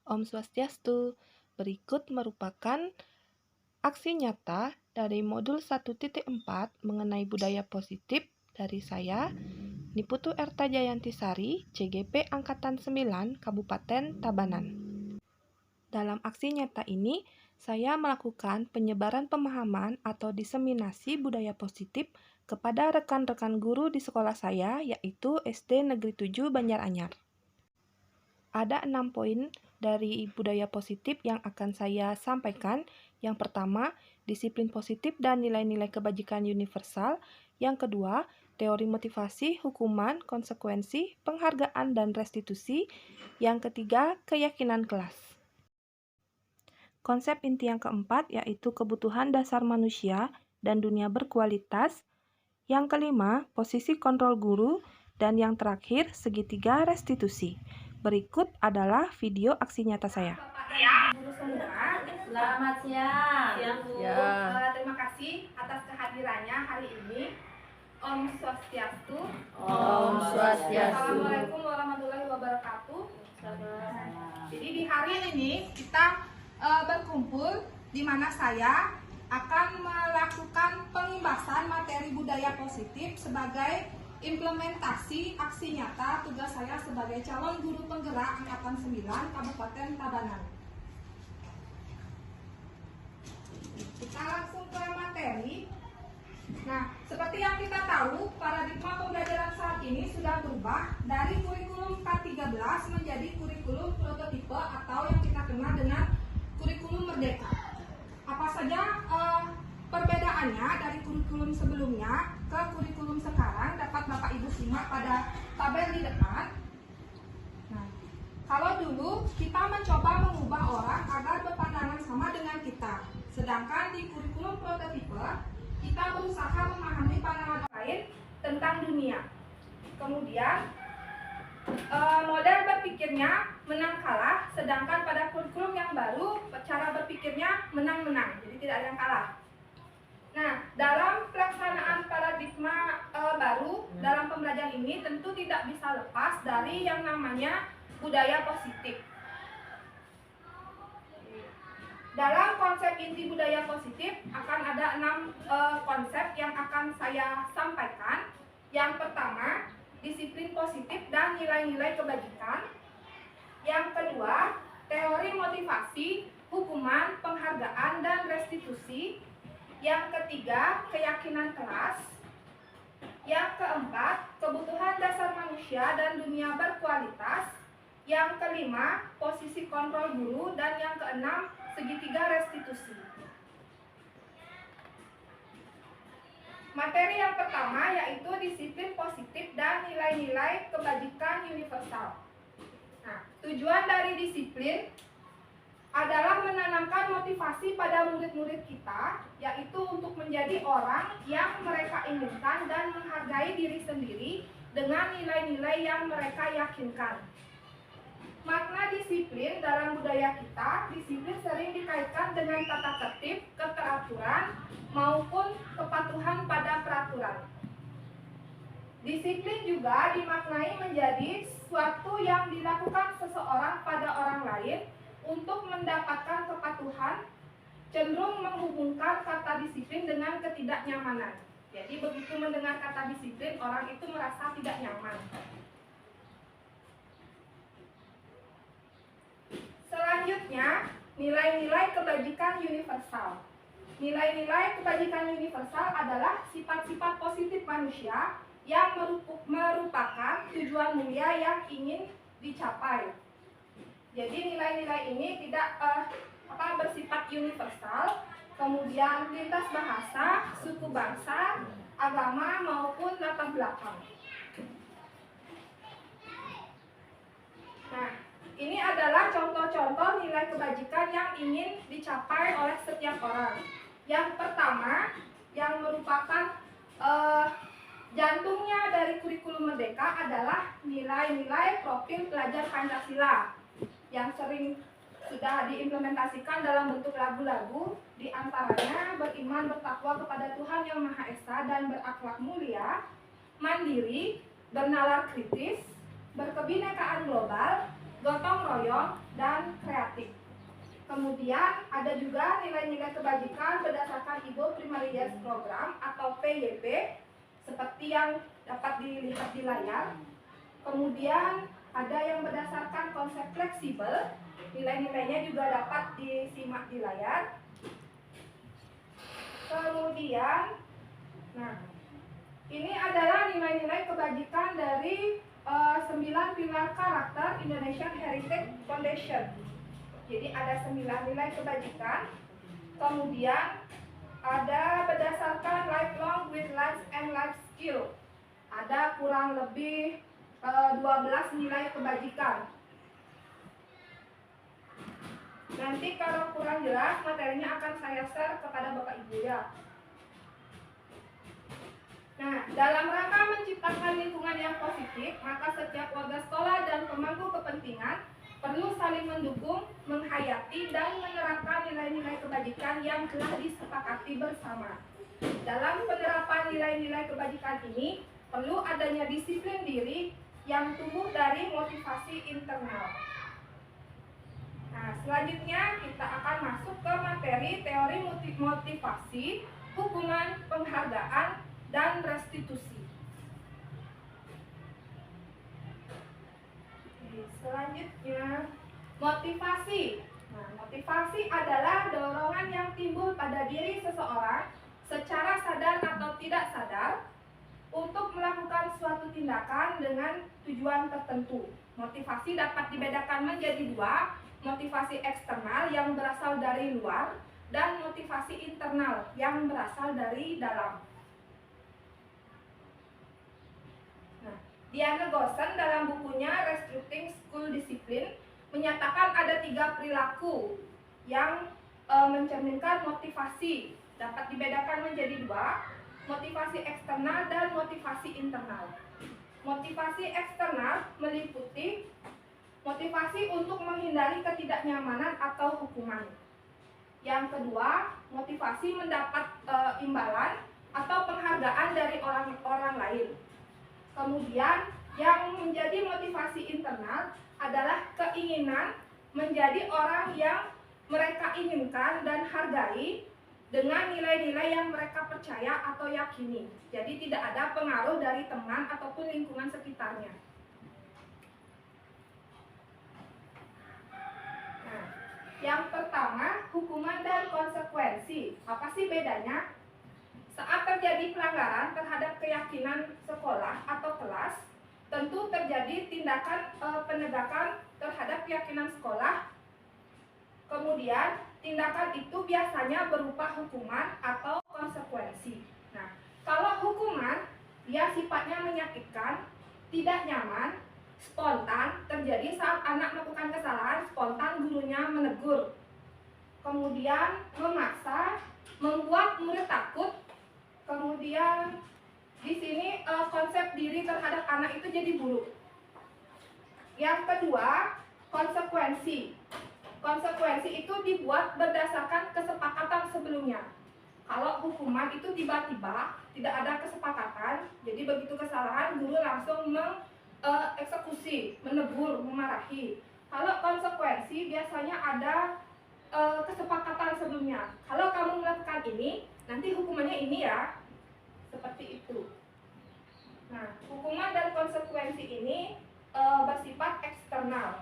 Om Swastiastu. Berikut merupakan aksi nyata dari modul 1.4 mengenai budaya positif dari saya, Niputu Erta Jayantisari, CGP Angkatan 9, Kabupaten Tabanan. Dalam aksi nyata ini, saya melakukan penyebaran pemahaman atau diseminasi budaya positif kepada rekan-rekan guru di sekolah saya, yaitu SD Negeri 7 Banjaranyar. Ada 6 poin dari budaya positif yang akan saya sampaikan. Yang pertama, disiplin positif dan nilai-nilai kebajikan universal. Yang kedua, teori motivasi, hukuman, konsekuensi, penghargaan, dan restitusi. Yang ketiga, keyakinan kelas. Konsep inti yang keempat yaitu kebutuhan dasar manusia dan dunia berkualitas. Yang kelima, posisi kontrol guru. Dan yang terakhir, segitiga restitusi. Berikut adalah video aksi nyata saya. Guru semua, selamat siang. Siang, Bu. Terima kasih atas kehadirannya hari ini. Om Swastiastu. Om Swastiastu. Assalamualaikum warahmatullahi wabarakatuh. Jadi di hari ini kita berkumpul di mana saya akan melakukan pengembasan materi budaya positif sebagai implementasi aksi nyata tugas saya sebagai calon guru penggerak Angkatan 9 Kabupaten Tabanan. Kita langsung ke materi. Nah, seperti yang kita tahu, paradigma pembelajaran saat ini sudah berubah dari kurikulum K13 menjadi kurikulum prototipe atau yang kita kenal dengan kurikulum merdeka. Apa saja perbedaannya dari kurikulum sebelumnya ke kurikulum sekarang dapat Bapak Ibu simak pada tabel di depan. Nah, kalau dulu kita mencoba mengubah orang agar berpandangan sama dengan kita, sedangkan di kurikulum prototipe kita berusaha memahami pandangan lain tentang dunia. Kemudian model berpikirnya menang kalah, sedangkan pada kurikulum yang baru cara berpikirnya menang-menang, jadi tidak ada yang kalah. Nah, dalam pelaksanaan paradigma baru dalam pembelajaran ini tentu tidak bisa lepas dari yang namanya budaya positif. Dalam konsep inti budaya positif akan ada 6 konsep yang akan saya sampaikan. Yang pertama, disiplin positif dan nilai-nilai kebajikan. Yang kedua, teori motivasi, hukuman, penghargaan, dan restitusi. Yang ketiga, keyakinan kelas. Yang keempat, kebutuhan dasar manusia dan dunia berkualitas. Yang kelima, posisi kontrol guru. Dan yang keenam, segitiga restitusi. Materi yang pertama yaitu disiplin positif dan nilai-nilai kebajikan universal. Nah, tujuan dari disiplin adalah menanamkan motivasi pada murid-murid kita, yaitu untuk menjadi orang yang mereka inginkan dan menghargai diri sendiri dengan nilai-nilai yang mereka yakinkan. Makna disiplin dalam budaya kita, disiplin sering dikaitkan dengan tata tertib, keteraturan, maupun kepatuhan pada peraturan. Disiplin juga dimaknai menjadi suatu yang dilakukan seseorang pada orang lain untuk mendapatkan kepatuhan, cenderung menghubungkan kata disiplin dengan ketidaknyamanan. Jadi begitu mendengar kata disiplin, orang itu merasa tidak nyaman. Selanjutnya, nilai-nilai kebajikan universal. Nilai-nilai kebajikan universal adalah sifat-sifat positif manusia yang merupakan tujuan mulia yang ingin dicapai. Jadi nilai-nilai ini tidak bersifat universal, kemudian lintas bahasa, suku bangsa, agama maupun latar belakang. Nah, ini adalah contoh-contoh nilai kebajikan yang ingin dicapai oleh setiap orang. Yang pertama, yang merupakan jantungnya dari kurikulum merdeka adalah nilai-nilai profil pelajar Pancasila yang sering sudah diimplementasikan dalam bentuk lagu-lagu, di antaranya beriman bertakwa kepada Tuhan Yang Maha Esa dan berakhlak mulia, mandiri, bernalar kritis, berkebinekaan global, gotong royong, dan kreatif. Kemudian ada juga nilai-nilai kebajikan berdasarkan Ibu Primary Years Program atau PYP seperti yang dapat dilihat di layar. Kemudian ada yang berdasarkan konsep fleksibel, nilai-nilainya juga dapat disimak di layar. Kemudian, nah ini adalah nilai-nilai kebajikan dari 9 pilar karakter Indonesian Heritage Foundation. Jadi ada 9 nilai kebajikan. Kemudian ada berdasarkan lifelong with life and life skill. Ada kurang lebih 12 nilai kebajikan. Nanti kalau kurang jelas materinya akan saya share kepada Bapak Ibu ya. Nah, dalam rangka menciptakan lingkungan yang positif, maka setiap warga sekolah dan pemangku kepentingan perlu saling mendukung, menghayati, dan menerapkan nilai-nilai kebajikan yang telah disepakati bersama. Dalam penerapan nilai-nilai kebajikan ini, perlu adanya disiplin diri yang tumbuh dari motivasi internal. Nah, selanjutnya kita akan masuk ke materi teori motivasi, hukuman, penghargaan, dan restitusi. Selanjutnya, motivasi. Nah, motivasi adalah dorongan yang timbul pada diri seseorang secara sadar atau tidak sadar untuk melakukan suatu tindakan dengan tujuan tertentu. Motivasi dapat dibedakan menjadi dua, motivasi eksternal yang berasal dari luar dan motivasi internal yang berasal dari dalam. Diana Goshen dalam bukunya Restructuring School Discipline menyatakan ada 3 perilaku yang mencerminkan motivasi. Dapat dibedakan menjadi dua, motivasi eksternal dan motivasi internal. Motivasi eksternal meliputi motivasi untuk menghindari ketidaknyamanan atau hukuman. Yang kedua, motivasi mendapat imbalan atau penghargaan dari orang lain. Kemudian yang menjadi motivasi internal adalah keinginan menjadi orang yang mereka inginkan dan hargai dengan nilai-nilai yang mereka percaya atau yakini. Jadi tidak ada pengaruh dari teman ataupun lingkungan sekitarnya. Nah, yang pertama, hukuman dan konsekuensi. Apa sih bedanya? Saat terjadi pelanggaran terhadap keyakinan sekolah atau kelas, tentu terjadi tindakan penegakan terhadap keyakinan sekolah. Kemudian, tindakan itu biasanya berupa hukuman atau konsekuensi. Nah, kalau hukuman, dia sifatnya menyakitkan, tidak nyaman, spontan, terjadi saat anak melakukan kesalahan, spontan gurunya menegur. Kemudian, memaksa, membuat murid takut. Kemudian di sini konsep diri terhadap anak itu jadi buruk. Yang kedua, konsekuensi. Konsekuensi itu dibuat berdasarkan kesepakatan sebelumnya. Kalau hukuman itu tiba-tiba, tidak ada kesepakatan, jadi begitu kesalahan guru langsung mengeksekusi, menegur, memarahi. Kalau konsekuensi biasanya ada kesepakatan sebelumnya. Kalau kamu melakukan ini, nanti hukumannya ini ya. Seperti itu. Nah, hukuman dan konsekuensi ini bersifat eksternal.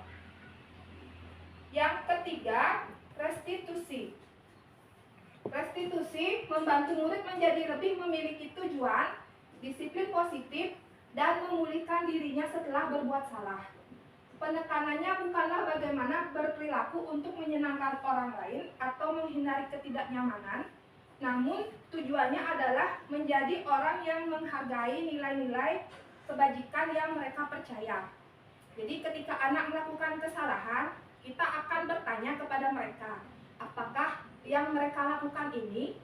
Yang ketiga, restitusi. Restitusi membantu murid menjadi lebih memiliki tujuan, disiplin positif, dan memulihkan dirinya setelah berbuat salah. Penekanannya bukanlah bagaimana berperilaku untuk menyenangkan orang lain atau menghindari ketidaknyamanan, namun tujuannya adalah menjadi orang yang menghargai nilai-nilai kebajikan yang mereka percaya. Jadi ketika anak melakukan kesalahan, kita akan bertanya kepada mereka, apakah yang mereka lakukan ini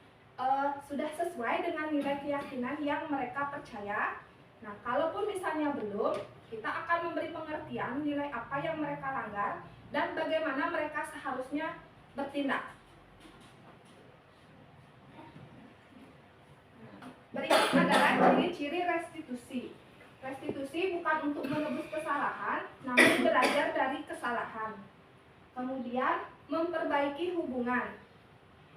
sudah sesuai dengan nilai keyakinan yang mereka percaya. Nah, kalaupun misalnya belum, kita akan memberi pengertian nilai apa yang mereka langgar dan bagaimana mereka seharusnya bertindak. Berikut adalah ciri-ciri restitusi. Restitusi bukan untuk menebus kesalahan, namun belajar dari kesalahan. Kemudian memperbaiki hubungan.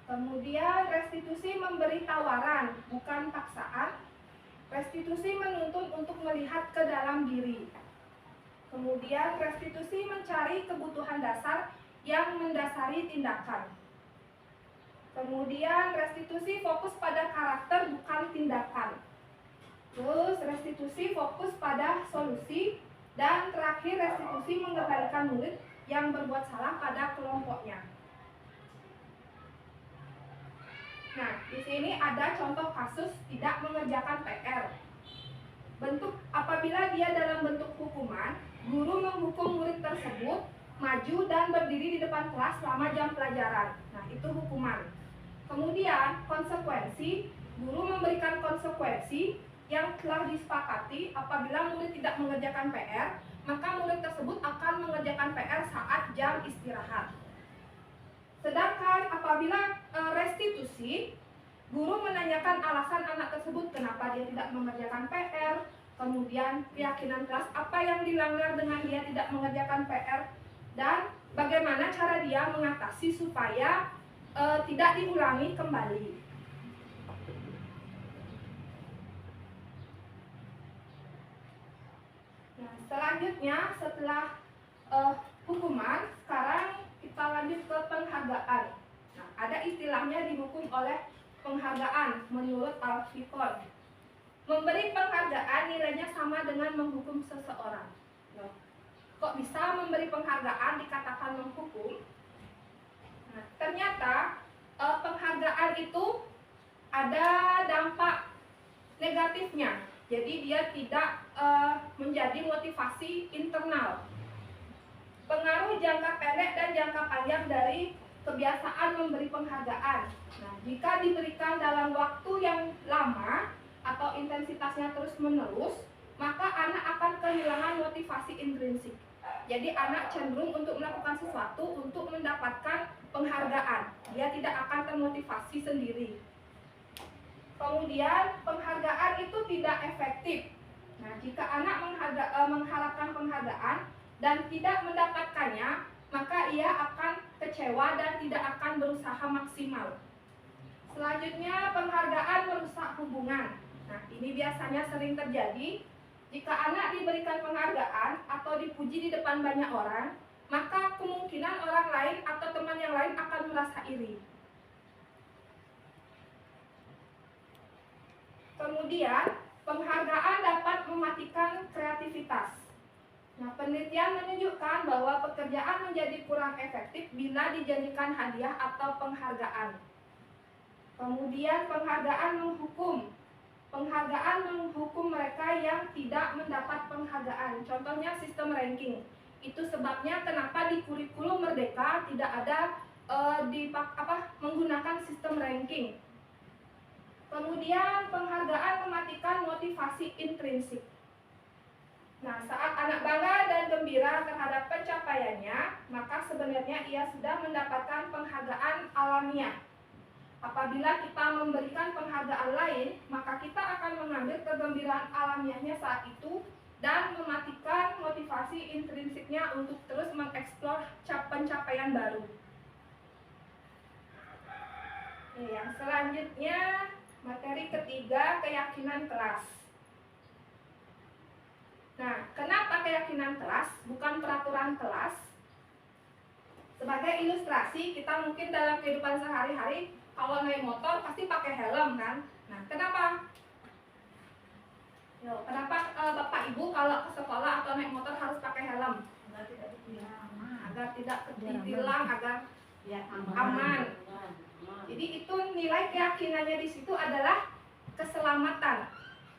Kemudian restitusi memberi tawaran, bukan paksaan. Restitusi menuntun untuk melihat ke dalam diri. Kemudian restitusi mencari kebutuhan dasar yang mendasari tindakan. Kemudian restitusi fokus pada karakter bukan tindakan. Terus restitusi fokus pada solusi. Dan terakhir restitusi mengembalikan murid yang berbuat salah pada kelompoknya. Nah, di sini ada contoh kasus tidak mengerjakan PR. Bentuk apabila dia dalam bentuk hukuman, guru menghukum murid tersebut maju dan berdiri di depan kelas selama jam pelajaran. Nah, itu hukuman. Kemudian konsekuensi, guru memberikan konsekuensi yang telah disepakati apabila murid tidak mengerjakan PR, maka murid tersebut akan mengerjakan PR saat jam istirahat. Sedangkan apabila restitusi, guru menanyakan alasan anak tersebut kenapa dia tidak mengerjakan PR, kemudian keyakinan kelas apa yang dilanggar dengan dia tidak mengerjakan PR, dan bagaimana cara dia mengatasi supaya tidak diulangi kembali. Nah, selanjutnya setelah hukuman, sekarang kita lanjut ke penghargaan. Nah, ada istilahnya dihukum oleh penghargaan menurut Al-Fiqh. Memberi penghargaan nilainya sama dengan menghukum seseorang. Nah, kok bisa memberi penghargaan dikatakan menghukum? Nah, ternyata penghargaan itu ada dampak negatifnya. Jadi dia tidak menjadi motivasi internal. Pengaruh jangka pendek dan jangka panjang dari kebiasaan memberi penghargaan. Nah, jika diberikan dalam waktu yang lama atau intensitasnya terus-menerus, maka anak akan kehilangan motivasi intrinsik. Jadi anak cenderung untuk melakukan sesuatu untuk mendapatkan penghargaan. Dia tidak akan termotivasi sendiri. Kemudian penghargaan itu tidak efektif. Nah, jika anak mengharapkan penghargaan dan tidak mendapatkannya, maka ia akan kecewa dan tidak akan berusaha maksimal. Selanjutnya, penghargaan merusak hubungan. Nah, ini biasanya sering terjadi jika anak diberikan penghargaan atau dipuji di depan banyak orang, maka kemungkinan orang lain atau teman yang lain akan merasa iri. Kemudian, penghargaan dapat mematikan kreativitas. Nah, penelitian menunjukkan bahwa pekerjaan menjadi kurang efektif bila dijanjikan hadiah atau penghargaan. Kemudian, penghargaan menghukum. Penghargaan menghukum mereka yang tidak mendapat penghargaan. Contohnya sistem ranking. Itu sebabnya kenapa di kurikulum Merdeka tidak ada menggunakan sistem ranking. Kemudian penghargaan mematikan motivasi intrinsik. Nah, saat anak bangga dan gembira terhadap pencapaiannya, maka sebenarnya ia sudah mendapatkan penghargaan alamiah. Apabila kita memberikan penghargaan lain, maka kita akan mengambil kegembiraan alamiahnya saat itu dan mematikan motivasi intrinsiknya untuk terus mengeksplor pencapaian baru. Yang selanjutnya, materi ketiga, keyakinan kelas. Nah, kenapa keyakinan kelas, bukan peraturan kelas? Sebagai ilustrasi, kita mungkin dalam kehidupan sehari-hari, kalau naik motor pasti pakai helm kan? Nah, kenapa? Kenapa Bapak Ibu kalau ke sekolah atau naik motor harus pakai helm? Agar tidak ditilang, agar aman. Jadi itu nilai keyakinannya di situ adalah keselamatan.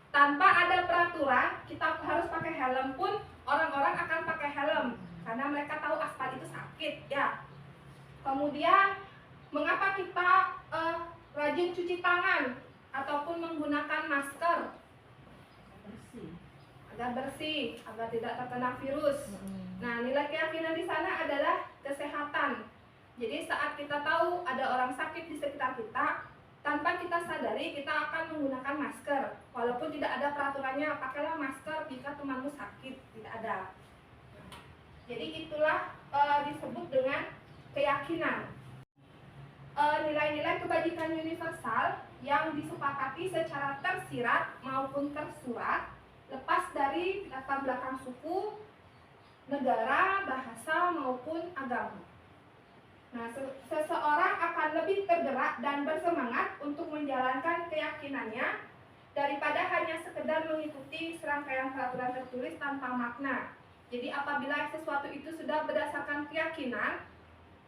Tanpa ada peraturan, kita harus pakai helm pun orang-orang akan pakai helm karena mereka tahu aspal itu sakit ya. Kemudian mengapa kita rajin cuci tangan ataupun menggunakan masker? Agar bersih, agar tidak terkena virus. Nah, nilai keyakinan di sana adalah kesehatan. Jadi saat kita tahu ada orang sakit di sekitar kita, tanpa kita sadari kita akan menggunakan masker. Walaupun tidak ada peraturannya, pakailah masker jika temanmu sakit, tidak ada. Jadi itulah disebut dengan keyakinan. Nilai-nilai kebajikan universal yang disepakati secara tersirat maupun tersurat, lepas dari latar belakang suku, negara, bahasa, maupun agama. Nah, seseorang akan lebih tergerak dan bersemangat untuk menjalankan keyakinannya daripada hanya sekedar mengikuti serangkaian peraturan tertulis tanpa makna. Jadi apabila sesuatu itu sudah berdasarkan keyakinan,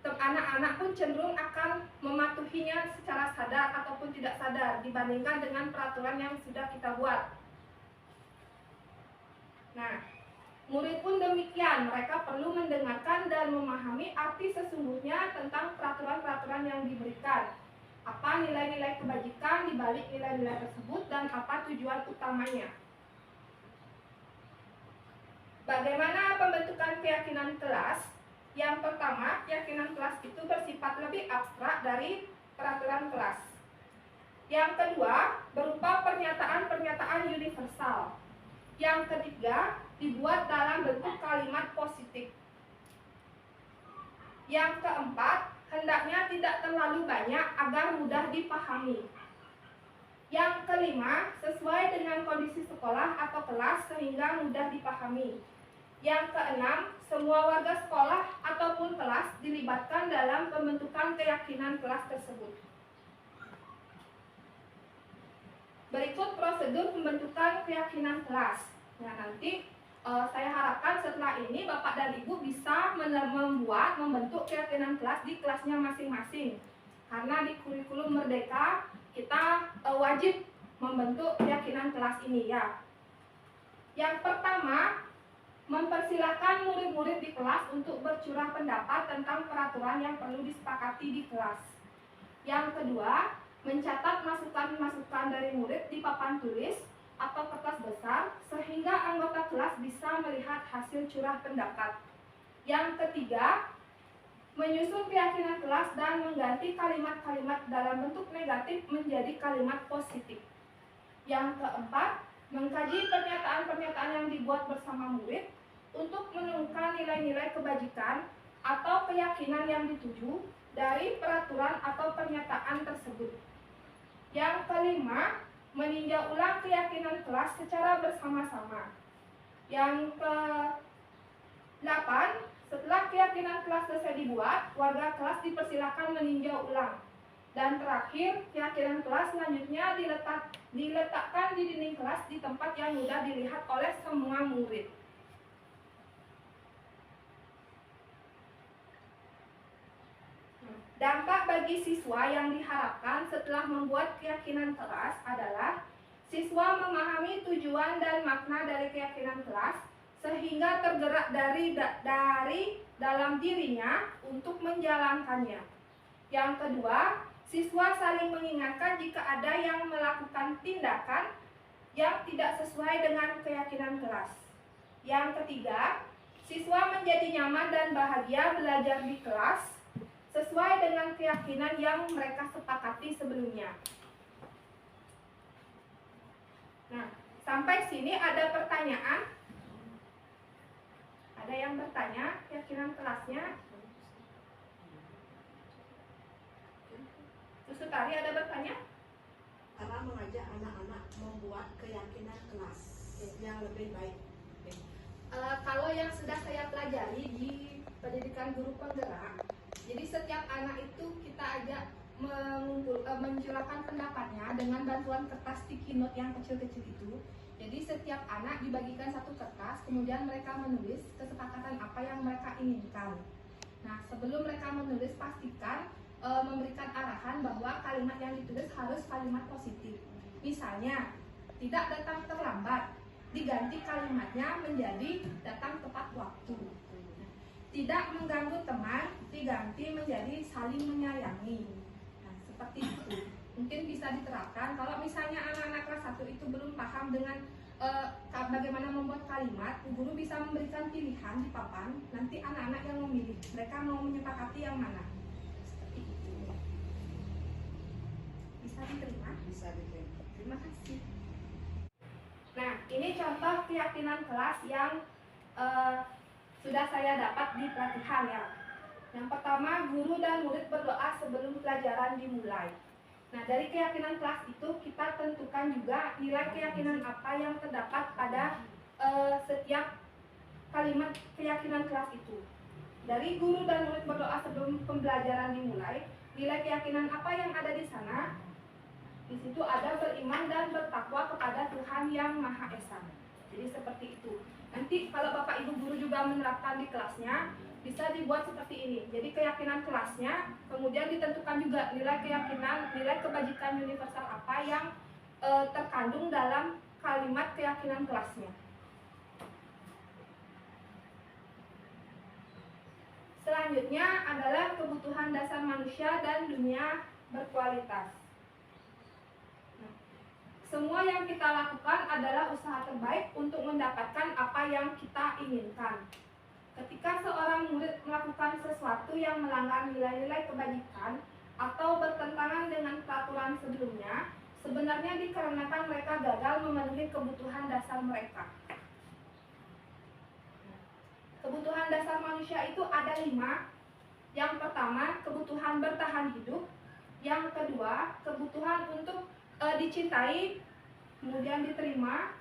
anak-anak pun cenderung akan mematuhinya secara sadar ataupun tidak sadar dibandingkan dengan peraturan yang sudah kita buat. Nah, murid pun demikian, mereka perlu mendengarkan dan memahami arti sesungguhnya tentang peraturan-peraturan yang diberikan. Apa nilai-nilai kebajikan di balik nilai-nilai tersebut dan apa tujuan utamanya. Bagaimana pembentukan keyakinan kelas? Yang pertama, keyakinan kelas itu bersifat lebih abstrak dari peraturan kelas. Yang kedua, berupa pernyataan-pernyataan universal. Yang ketiga, dibuat dalam bentuk kalimat positif. Yang keempat, hendaknya tidak terlalu banyak agar mudah dipahami. Yang kelima, sesuai dengan kondisi sekolah atau kelas sehingga mudah dipahami. Yang keenam, semua warga sekolah ataupun kelas dilibatkan dalam pembentukan keyakinan kelas tersebut. Berikut prosedur pembentukan keyakinan kelas. Nah, nanti saya harapkan setelah ini Bapak dan Ibu bisa membentuk keyakinan kelas di kelasnya masing-masing. Karena di kurikulum Merdeka kita wajib membentuk keyakinan kelas ini ya. Yang pertama, mempersilahkan murid-murid di kelas untuk bercurah pendapat tentang peraturan yang perlu disepakati di kelas. Yang kedua, mencatat masukan-masukan dari murid di papan tulis atau kertas besar sehingga anggota kelas bisa melihat hasil curah pendapat. Yang ketiga, menyusun keyakinan kelas dan mengganti kalimat-kalimat dalam bentuk negatif menjadi kalimat positif. Yang keempat, mengkaji pernyataan-pernyataan yang dibuat bersama murid untuk menemukan nilai-nilai kebajikan atau keyakinan yang dituju dari peraturan atau pernyataan tersebut. Yang kelima, meninjau ulang keyakinan kelas secara bersama-sama. Yang ke-8, setelah keyakinan kelas selesai dibuat, warga kelas dipersilakan meninjau ulang. Dan terakhir, keyakinan kelas selanjutnya diletakkan di dinding kelas di tempat yang mudah dilihat oleh semua murid. Dampak bagi siswa yang diharapkan setelah membuat keyakinan kelas adalah siswa memahami tujuan dan makna dari keyakinan kelas sehingga tergerak dari dalam dirinya untuk menjalankannya. Yang kedua, siswa saling mengingatkan jika ada yang melakukan tindakan yang tidak sesuai dengan keyakinan kelas. Yang ketiga, siswa menjadi nyaman dan bahagia belajar di kelas sesuai dengan keyakinan yang mereka sepakati sebelumnya. Nah, sampai sini ada pertanyaan? Ada yang bertanya keyakinan kelasnya? Sutari ada bertanya? Karena mengajak anak-anak membuat keyakinan kelas yang lebih baik. Kalau yang sudah saya pelajari di pendidikan guru penggerak, jadi setiap anak itu kita ajak mencurahkan pendapatnya dengan bantuan kertas sticky note yang kecil-kecil itu. Jadi setiap anak dibagikan satu kertas, kemudian mereka menulis kesepakatan apa yang mereka inginkan. Nah, sebelum mereka menulis, pastikan memberikan arahan bahwa kalimat yang ditulis harus kalimat positif. Misalnya, tidak datang terlambat, diganti kalimatnya menjadi datang tepat waktu. Tidak mengganggu teman, diganti menjadi saling menyayangi. Nah, seperti itu. Mungkin bisa diterapkan. Kalau misalnya anak-anak kelas 1 itu belum paham dengan bagaimana membuat kalimat, guru bisa memberikan pilihan di papan. Nanti anak-anak yang memilih, mereka mau menyepakati yang mana. Seperti itu. bisa diterima? Bisa diterima. Terima kasih. Nah, ini contoh keyakinan kelas yang sudah saya dapat di pelatihan ya. Yang pertama, guru dan murid berdoa sebelum pelajaran dimulai. Nah, dari keyakinan kelas itu kita tentukan juga nilai keyakinan apa yang terdapat pada setiap kalimat keyakinan kelas itu. Dari guru dan murid berdoa sebelum pembelajaran dimulai, nilai keyakinan apa yang ada di sana? Di situ ada beriman dan bertakwa kepada Tuhan Yang Maha Esa. Jadi seperti itu. Nanti kalau Bapak Ibu guru juga menerapkan di kelasnya, bisa dibuat seperti ini. Jadi keyakinan kelasnya, kemudian ditentukan juga nilai keyakinan, nilai kebajikan universal apa yang terkandung dalam kalimat keyakinan kelasnya. Selanjutnya adalah kebutuhan dasar manusia dan dunia berkualitas. Nah, semua yang kita lakukan adalah usaha terbaik untuk mendapatkan apa yang kita inginkan. Ketika seorang murid melakukan sesuatu yang melanggar nilai-nilai kebajikan atau bertentangan dengan peraturan sebelumnya, sebenarnya dikarenakan mereka gagal memenuhi kebutuhan dasar mereka. Kebutuhan dasar manusia itu ada 5. Yang pertama, kebutuhan bertahan hidup. Yang kedua, kebutuhan untuk dicintai, kemudian diterima.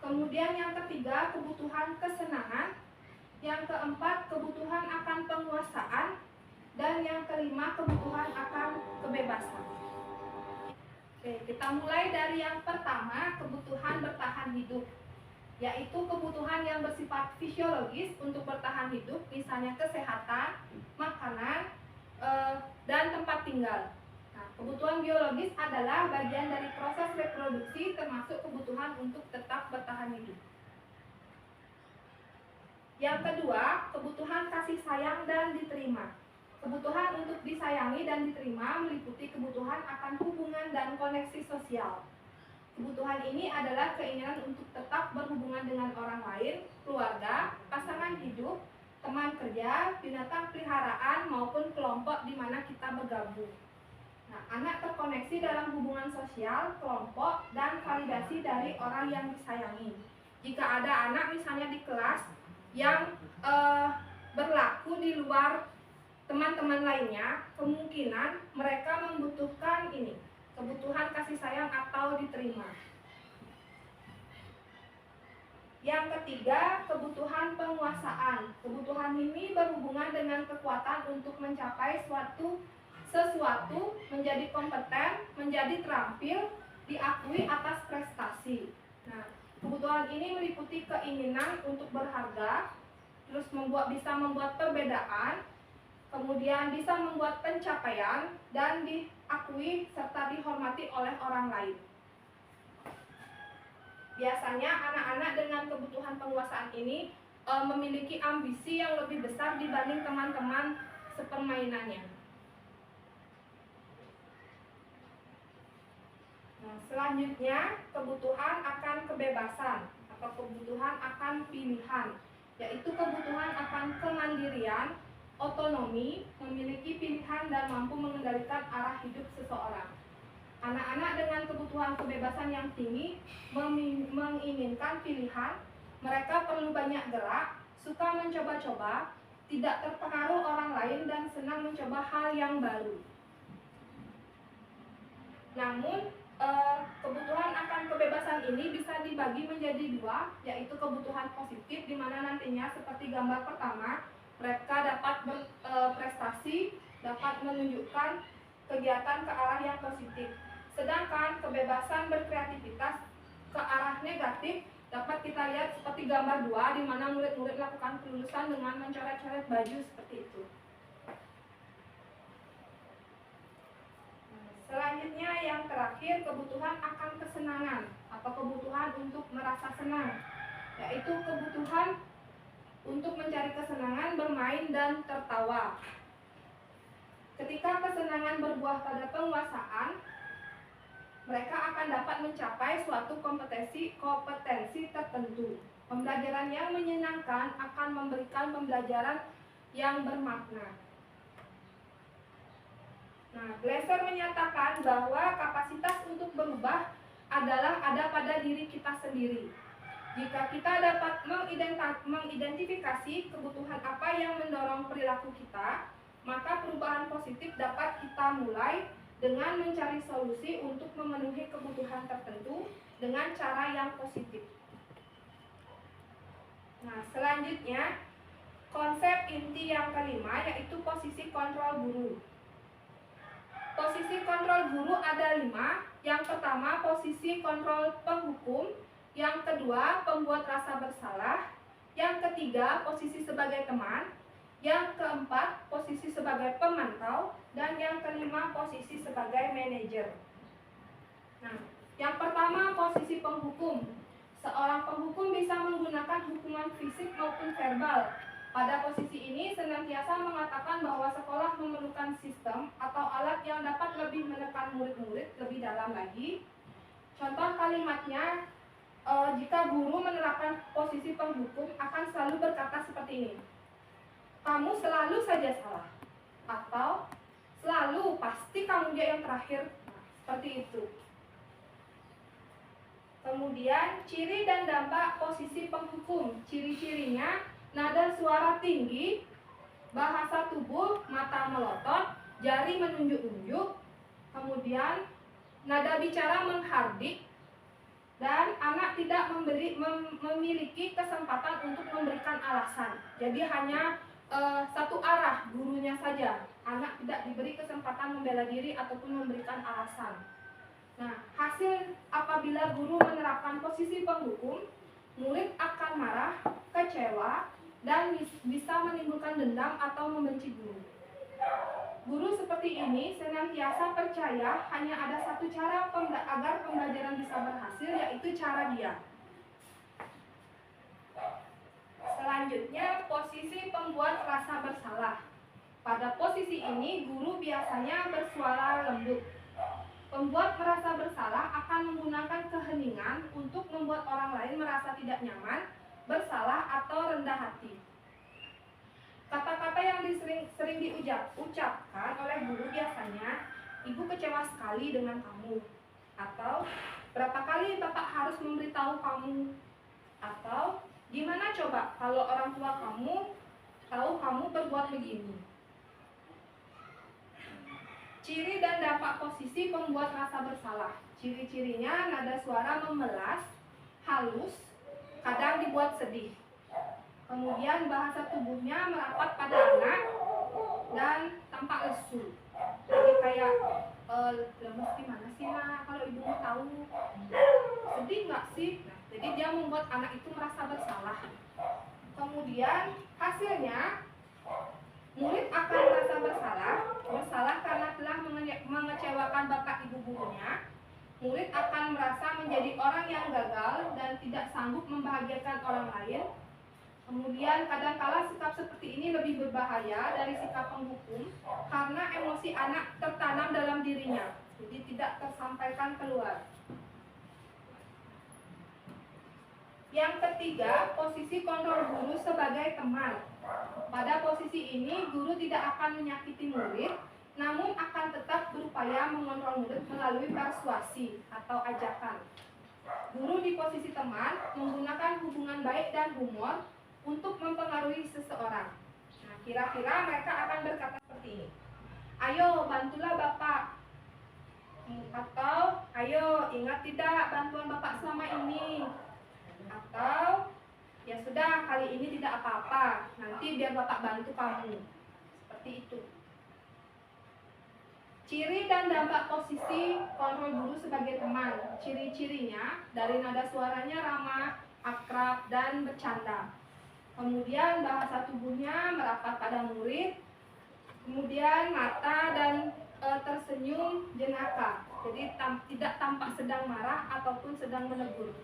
Kemudian yang ketiga, kebutuhan kesenangan. Yang keempat, kebutuhan akan penguasaan. Dan yang kelima, kebutuhan akan kebebasan. Oke, kita mulai dari yang pertama, kebutuhan bertahan hidup, yaitu kebutuhan yang bersifat fisiologis untuk bertahan hidup, misalnya kesehatan, makanan, dan tempat tinggal. Nah, kebutuhan biologis adalah bagian dari proses reproduksi, termasuk kebutuhan untuk tetap bertahan hidup. Yang kedua, kebutuhan kasih sayang dan diterima. Kebutuhan untuk disayangi dan diterima meliputi kebutuhan akan hubungan dan koneksi sosial. Kebutuhan ini adalah keinginan untuk tetap berhubungan dengan orang lain, keluarga, pasangan hidup, teman kerja, binatang peliharaan, maupun kelompok di mana kita bergabung. Nah, anak terkoneksi dalam hubungan sosial, kelompok, dan validasi dari orang yang disayangi. Jika ada anak misalnya di kelas yang berlaku di luar teman-teman lainnya, kemungkinan mereka membutuhkan ini, kebutuhan kasih sayang atau diterima. Yang ketiga, kebutuhan penguasaan. Kebutuhan ini berhubungan dengan kekuatan untuk mencapai sesuatu, menjadi kompeten, menjadi terampil, diakui atas prestasi. Nah, kebutuhan ini meliputi keinginan untuk berharga, terus bisa membuat perbedaan, kemudian bisa membuat pencapaian, dan diakui serta dihormati oleh orang lain. Biasanya anak-anak dengan kebutuhan penguasaan ini memiliki ambisi yang lebih besar dibanding teman-teman sepermainannya. Nah, selanjutnya kebutuhan akan kebebasan atau kebutuhan akan pilihan, yaitu kebutuhan akan kemandirian, otonomi, memiliki pilihan dan mampu mengendalikan arah hidup seseorang. Anak-anak dengan kebutuhan kebebasan yang tinggi menginginkan pilihan, mereka perlu banyak gerak, suka mencoba-coba, tidak terpengaruh orang lain, dan senang mencoba hal yang baru. Namun, kebutuhan akan kebebasan ini bisa dibagi menjadi 2, yaitu kebutuhan positif, di mana nantinya seperti gambar pertama, mereka dapat berprestasi, dapat menunjukkan kegiatan ke arah yang positif. Sedangkan kebebasan berkreativitas ke arah negatif dapat kita lihat seperti gambar 2, di mana murid-murid melakukan kelulusan dengan mencoret-coret baju seperti itu. Selanjutnya yang terakhir, kebutuhan akan kesenangan atau kebutuhan untuk merasa senang, yaitu kebutuhan untuk mencari kesenangan, bermain, dan tertawa. Ketika kesenangan berbuah pada penguasaan, mereka akan dapat mencapai suatu kompetensi tertentu. Pembelajaran yang menyenangkan akan memberikan pembelajaran yang bermakna. Nah, Nah, Glasser menyatakan bahwa kapasitas untuk berubah adalah ada pada diri kita sendiri. Jika kita dapat mengidentifikasi kebutuhan apa yang mendorong perilaku kita, maka perubahan positif dapat kita mulai dengan mencari solusi untuk memenuhi kebutuhan tertentu dengan cara yang positif. Nah, selanjutnya konsep inti yang kelima yaitu posisi kontrol guru. Posisi kontrol guru ada 5. Yang pertama, posisi kontrol penghukum. Yang kedua, pembuat rasa bersalah. Yang ketiga, posisi sebagai teman. Yang keempat, posisi sebagai pemantau. Dan yang kelima, posisi sebagai manajer. Nah, yang pertama, posisi penghukum. Seorang penghukum bisa menggunakan hukuman fisik maupun verbal. Pada posisi ini senantiasa mengatakan bahwa sekolah memerlukan sistem atau alat yang dapat lebih menekan murid-murid lebih dalam lagi. Contoh kalimatnya, jika guru menerapkan posisi penghukum akan selalu berkata seperti ini. Kamu selalu saja salah. Atau selalu pasti kamu dia yang terakhir. Nah, seperti itu. Kemudian ciri dan dampak posisi penghukum. Ciri-cirinya nada suara tinggi, bahasa tubuh, mata melotot, jari menunjuk-nunjuk, kemudian nada bicara menghardik, dan anak tidak memiliki kesempatan untuk memberikan alasan. Jadi hanya satu arah gurunya saja. Anak tidak diberi kesempatan membela diri ataupun memberikan alasan. Nah, hasil apabila guru menerapkan posisi penghukum, murid akan marah, kecewa, dan bisa menimbulkan dendam atau membenci guru. Guru seperti ini senantiasa percaya hanya ada satu cara agar pembelajaran bisa berhasil, yaitu cara dia. Selanjutnya, posisi pembuat rasa bersalah. Pada posisi ini, guru biasanya bersuara lembut. Pembuat merasa bersalah akan menggunakan keheningan untuk membuat orang lain merasa tidak nyaman, bersalah, atau rendah hati. Kata-kata yang sering diucapkan oleh guru biasanya, ibu kecewa sekali dengan kamu, atau berapa kali bapak harus memberitahu kamu, atau gimana coba kalau orang tua kamu tahu kamu berbuat begini. Ciri dan dampak posisi pembuat rasa bersalah. Ciri-cirinya nada suara memelas, halus, kadang dibuat sedih. Kemudian bahasa tubuhnya merapat pada anak dan tampak lesu. Jadi kayak lemes gimana sih nak, kalau ibu mau tahu, sedih nggak sih? Nah, jadi dia membuat anak itu merasa bersalah. Kemudian hasilnya murid akan merasa bersalah karena telah mengecewakan bapak ibu gurunya. Murid akan merasa menjadi orang yang gagal dan tidak sanggup membahagiakan orang lain. Kemudian kadangkala sikap seperti ini lebih berbahaya dari sikap penghukum karena emosi anak tertanam dalam dirinya, jadi tidak tersampaikan keluar. Yang ketiga, posisi kontrol guru sebagai teman. Pada posisi ini, guru tidak akan menyakiti murid, namun akan tetap berupaya mengontrol murid melalui persuasi atau ajakan. Guru di posisi teman menggunakan hubungan baik dan humor untuk mempengaruhi seseorang. Nah, kira-kira mereka akan berkata seperti ini. Ayo, bantulah bapak. Atau, ayo, ingat tidak bantuan bapak selama ini. Atau, ya sudah, kali ini tidak apa-apa. Nanti biar bapak bantu kamu. Seperti itu. Ciri dan dampak posisi kontrol guru sebagai teman. Ciri-cirinya dari nada suaranya ramah, akrab, dan bercanda. Kemudian bahasa tubuhnya merapat pada murid. Kemudian mata dan tersenyum jenaka. Jadi tidak tampak sedang marah ataupun sedang menegur.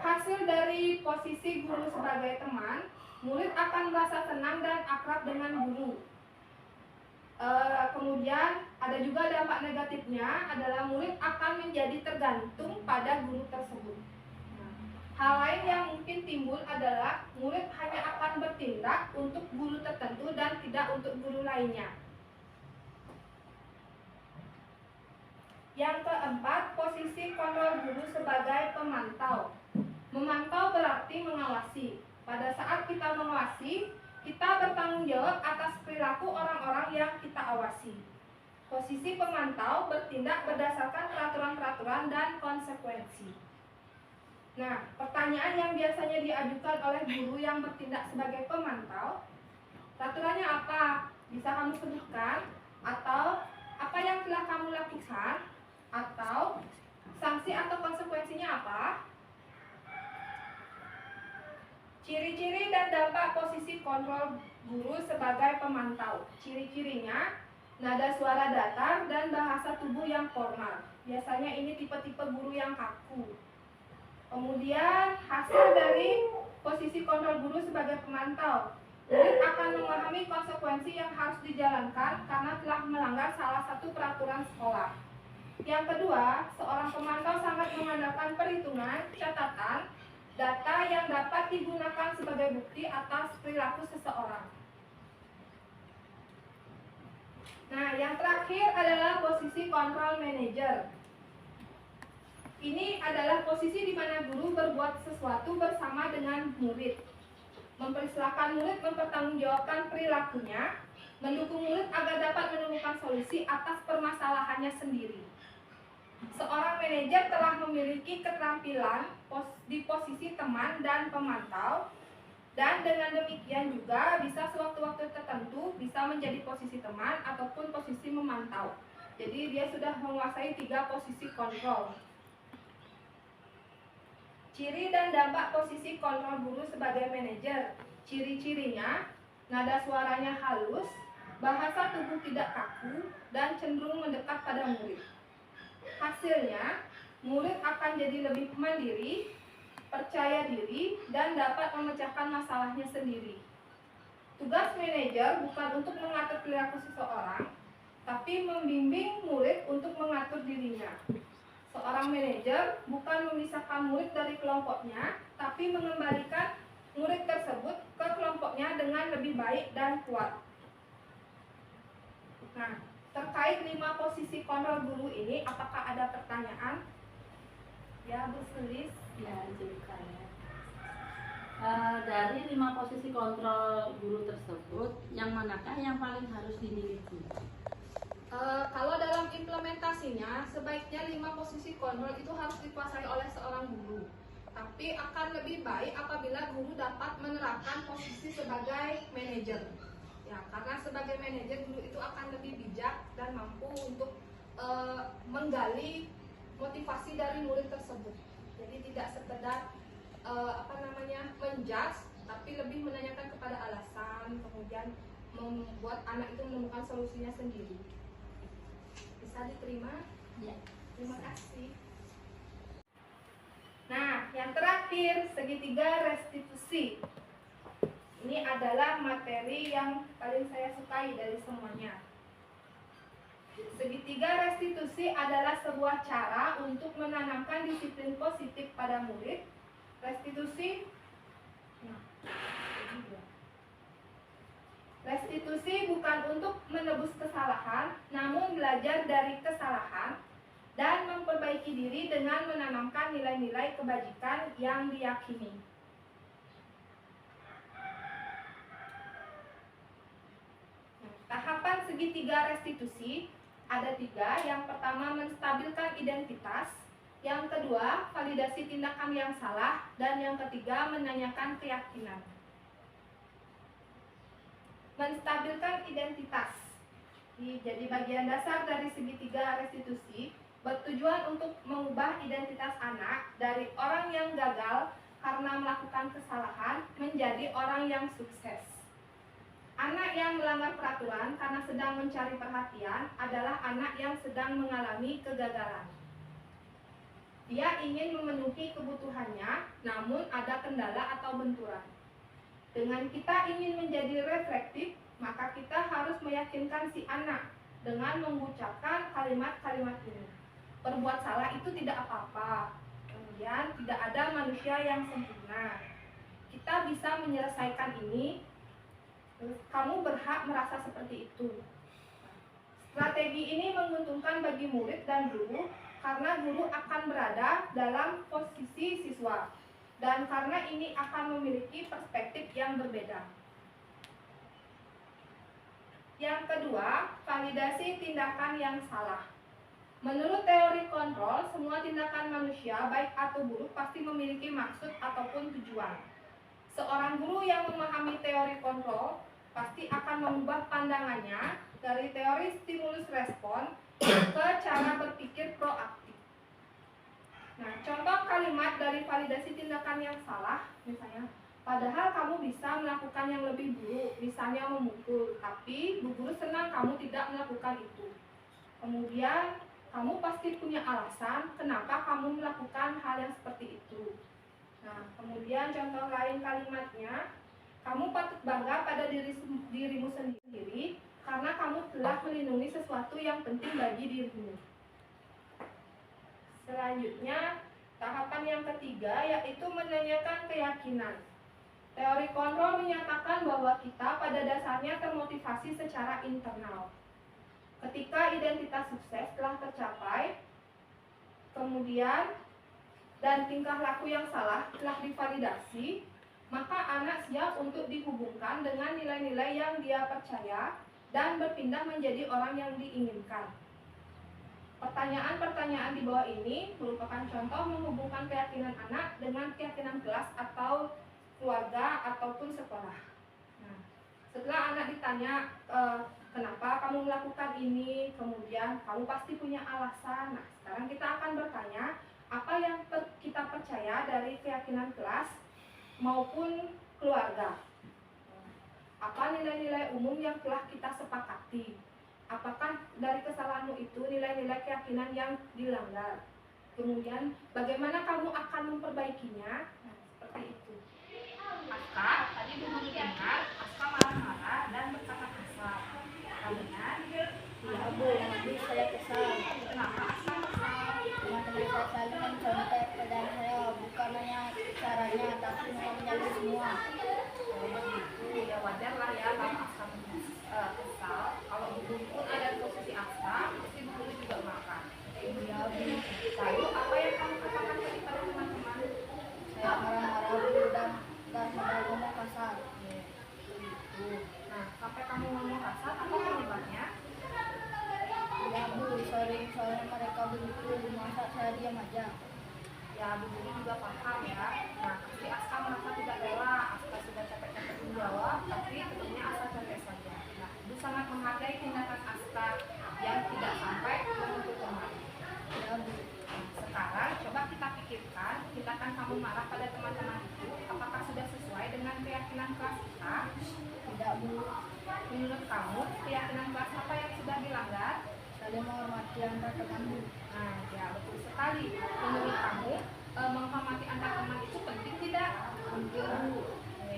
Hasil dari posisi guru sebagai teman, murid akan merasa senang dan akrab dengan guru. Kemudian ada juga dampak negatifnya adalah murid akan menjadi tergantung pada guru tersebut. Hal lain yang mungkin timbul adalah murid hanya akan bertindak untuk guru tertentu dan tidak untuk guru lainnya. Yang keempat, posisi kontrol guru sebagai pemantau. Memantau berarti mengawasi. Pada saat kita mengawasi, kita bertanggung jawab atas perilaku orang-orang yang kita awasi. Posisi pemantau bertindak berdasarkan peraturan-peraturan dan konsekuensi. Nah, pertanyaan yang biasanya diajukan oleh guru yang bertindak sebagai pemantau, peraturannya apa? Bisa kamu sebutkan? Atau apa yang telah kamu lakukan? Atau sanksi atau konsekuensinya apa? Ciri-ciri dan dampak posisi kontrol guru sebagai pemantau. Ciri-cirinya, nada suara datar dan bahasa tubuh yang formal. Biasanya ini tipe-tipe guru yang kaku. Kemudian hasil dari posisi kontrol guru sebagai pemantau. Murid akan memahami konsekuensi yang harus dijalankan karena telah melanggar salah satu peraturan sekolah. Yang kedua, seorang pemantau sangat mengandalkan perhitungan, catatan, data yang dapat digunakan sebagai bukti atas perilaku seseorang. Nah, yang terakhir adalah posisi kontrol manager. Ini adalah posisi di mana guru berbuat sesuatu bersama dengan murid. Mempersilahkan murid mempertanggungjawabkan perilakunya, mendukung murid agar dapat menemukan solusi atas permasalahannya sendiri. Seorang manajer telah memiliki keterampilan di posisi teman dan pemantau, dan dengan demikian juga bisa sewaktu-waktu tertentu bisa menjadi posisi teman ataupun posisi memantau. Jadi dia sudah menguasai 3 posisi kontrol. Ciri dan dampak posisi kontrol guru sebagai manajer. Ciri-cirinya, nada suaranya halus, bahasa tubuh tidak kaku, dan cenderung mendekat pada murid. Hasilnya, murid akan jadi lebih mandiri, percaya diri, dan dapat memecahkan masalahnya sendiri. Tugas manajer bukan untuk mengatur perilaku seseorang, tapi membimbing murid untuk mengatur dirinya. Seorang manajer bukan memisahkan murid dari kelompoknya, tapi mengembalikan murid tersebut ke kelompoknya dengan lebih baik dan kuat. Nah, terkait 5 posisi kontrol guru ini, apakah ada pertanyaan? Ya, Bu Sulis. Ya, izinkan ya. Dari 5 posisi kontrol guru tersebut, yang manakah yang paling harus dimiliki? Kalau dalam implementasinya, sebaiknya 5 posisi kontrol itu harus dikuasai oleh seorang guru. Tapi akan lebih baik apabila guru dapat menerapkan posisi sebagai manajer. Ya, karena sebagai manajer guru itu akan lebih bijak dan mampu untuk menggali motivasi dari murid tersebut. Jadi tidak sekedar menjudge, tapi lebih menanyakan kepada alasan, kemudian membuat anak itu menemukan solusinya sendiri. Bisa diterima? Ya. Terima kasih. Nah, yang terakhir, segitiga restitusi. Ini adalah materi yang paling saya sukai dari semuanya. Segitiga restitusi adalah sebuah cara untuk menanamkan disiplin positif pada murid. Restitusi bukan untuk menebus kesalahan, namun belajar dari kesalahan dan memperbaiki diri dengan menanamkan nilai-nilai kebajikan yang diyakini. Tahapan segitiga restitusi ada 3. Yang pertama, menstabilkan identitas. Yang kedua, validasi tindakan yang salah. Dan yang ketiga, menanyakan keyakinan. Menstabilkan identitas. Jadi bagian dasar dari segitiga restitusi bertujuan untuk mengubah identitas anak dari orang yang gagal karena melakukan kesalahan menjadi orang yang sukses. Anak yang melanggar peraturan karena sedang mencari perhatian adalah anak yang sedang mengalami kegagalan. Dia ingin memenuhi kebutuhannya, namun ada kendala atau benturan. Dengan kita ingin menjadi reflektif, maka kita harus meyakinkan si anak dengan mengucapkan kalimat-kalimat ini. Berbuat salah itu tidak apa-apa. Kemudian tidak ada manusia yang sempurna. Kita bisa menyelesaikan ini. Kamu berhak merasa seperti itu. Strategi ini menguntungkan bagi murid dan guru karena guru akan berada dalam posisi siswa dan karena ini akan memiliki perspektif yang berbeda. Yang kedua, validasi tindakan yang salah. Menurut teori kontrol, semua tindakan manusia, baik atau buruk, pasti memiliki maksud ataupun tujuan. Seorang guru yang memahami teori kontrol pasti akan mengubah pandangannya dari teori stimulus respon ke cara berpikir proaktif. Nah, contoh kalimat dari validasi tindakan yang salah, misalnya, padahal kamu bisa melakukan yang lebih buruk, misalnya memukul, tapi bu guru senang kamu tidak melakukan itu. Kemudian, kamu pasti punya alasan kenapa kamu melakukan hal yang seperti itu. Nah, kemudian contoh lain kalimatnya, kamu patut bangga pada dirimu sendiri karena kamu telah melindungi sesuatu yang penting bagi dirimu. Selanjutnya, tahapan yang ketiga yaitu menanyakan keyakinan. Teori kontrol menyatakan bahwa kita pada dasarnya termotivasi secara internal. Ketika identitas sukses telah tercapai, kemudian dan tingkah laku yang salah telah divalidasi, maka anak siap untuk dihubungkan dengan nilai-nilai yang dia percaya dan berpindah menjadi orang yang diinginkan. Pertanyaan-pertanyaan di bawah ini merupakan contoh menghubungkan keyakinan anak dengan keyakinan kelas atau keluarga ataupun sekolah. Nah, setelah anak ditanya kenapa kamu melakukan ini, kemudian kamu pasti punya alasan. Nah, sekarang kita akan bertanya apa yang kita percaya dari keyakinan kelas maupun keluarga. Apa nilai-nilai umum yang telah kita sepakati? Apakah dari kesalahanmu itu nilai-nilai keyakinan yang dilanggar? Kemudian bagaimana kamu akan memperbaikinya? Nah, seperti itu. Aska, tadi Bu dengar Aska marah-marah dan berkata kasar. Kemudian, Iya Bu, nanti saya kesal. kenapa Aska kesal? Teman-teman saya saling mencontek dan saya bukan hanya caranya, tapi mau menyalip semua. Ya wajar lah ya kalau Aska kesal. Kalau Bu pun ada di posisi Aska, pasti Bu juga marah. Iya Bu, Lalu apa yang kamu katakan tadi pada teman-teman? saya marah-marah Bu dan sampai ngomong kasar. Nah, sampai kamu ngomong kasar, apa penyebabnya? Iya Bu, sering soalnya mereka begitu, masa saya diam aja. Ya, Bu Guru juga paham ya. Nah, pasti Aska merasa tidak rela. Aska sudah capek-capek menjawab, tapi tentunya Aska capek saja. Nah, Ibu sangat menghargai tindakan Aska yang tidak sampai menuntut teman. Iya Bu, Sekarang coba kita pikirkan, tindakan kamu marah pada teman-teman itu, apakah sudah sesuai dengan keyakinan kelas kita? tidak Bu, Menurut kamu, keyakinan kelas apa yang sudah dilanggar? saling menghormati antar teman Bu. Nah, ya betul sekali. Menurut kamu, menghormati antar teman itu penting tidak? Penting Bu,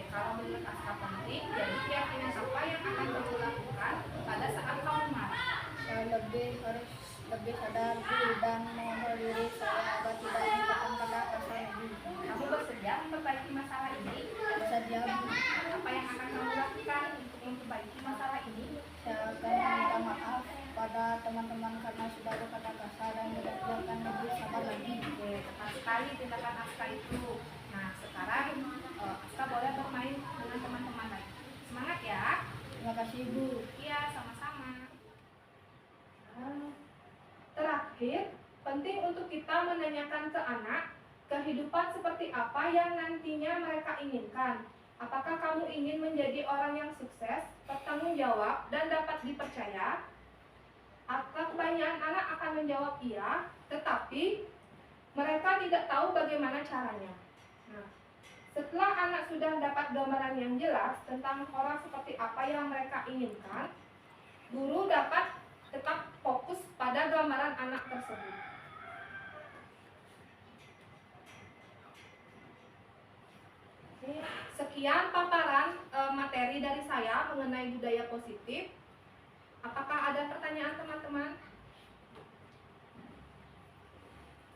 Kalau menurut Aska penting, jadi keyakinan apa yang akan kamu lakukan pada saat kamu marah? saya harus lebih sadar Bu dan mengontrol diri saya agar tidak menggunakan kata kasar Bu. Kamu bersedia memperbaiki masalah ini? Bersedia Bu, Apa yang akan kamu lakukan untuk memperbaiki masalah ini? saya akan meminta maaf pada teman-teman karena sudah berkata kasar dan akan lebih sabar lagi. Tepat sekali tindakan Aska itu. Nah, sekarang Aska boleh bermain dengan teman-teman lagi. Semangat ya. Terima kasih Bu. Iya, sama-sama. Terakhir, penting untuk kita menanyakan ke anak, kehidupan seperti apa yang nantinya mereka inginkan. Apakah kamu ingin menjadi orang yang sukses, bertanggung jawab, dan dapat dipercaya? Apakah kebanyakan anak akan menjawab iya, tetapi mereka tidak tahu bagaimana caranya. Nah, setelah anak sudah dapat gambaran yang jelas tentang orang seperti apa yang mereka inginkan, guru dapat tetap fokus pada gambaran anak tersebut. Oke, sekian paparan materi dari saya mengenai budaya positif. Apakah ada pertanyaan teman-teman?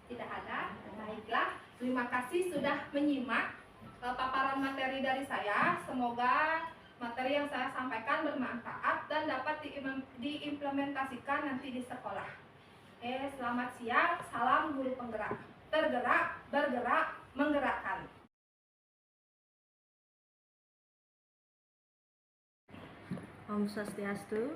Tidak ada? Baiklah, terima kasih sudah menyimak paparan materi dari saya. Semoga materi yang saya sampaikan bermanfaat dan dapat diimplementasikan nanti di sekolah. Selamat siang, salam guru penggerak. Tergerak, bergerak, menggerakkan. Om Swastiastu.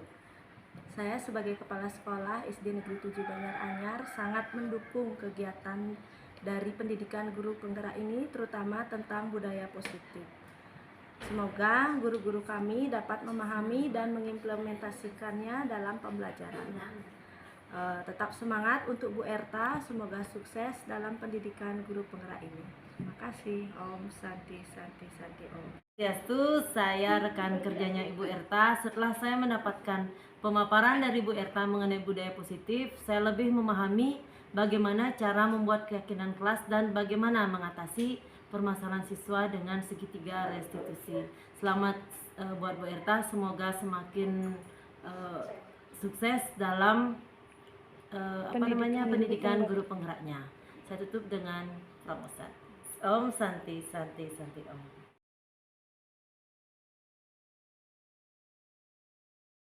Saya sebagai Kepala Sekolah SD Negeri 7 Banyaranyar sangat mendukung kegiatan dari pendidikan guru penggerak ini, terutama tentang budaya positif. Semoga guru-guru kami dapat memahami dan mengimplementasikannya dalam pembelajaran. Tetap semangat untuk Bu Erta, semoga sukses dalam pendidikan guru penggerak ini. Terima kasih. Om Santi Santi Santi Om. Swastiastu, saya rekan kerjanya Ibu Erta. Setelah saya mendapatkan pemaparan dari Bu Erta mengenai budaya positif, saya lebih memahami bagaimana cara membuat keyakinan kelas dan bagaimana mengatasi permasalahan siswa dengan segitiga restitusi. Selamat buat Bu Erta, semoga semakin sukses dalam pendidikan guru penggeraknya. Saya tutup dengan Prof. Ustadz. Om Santi Santi Santi Om.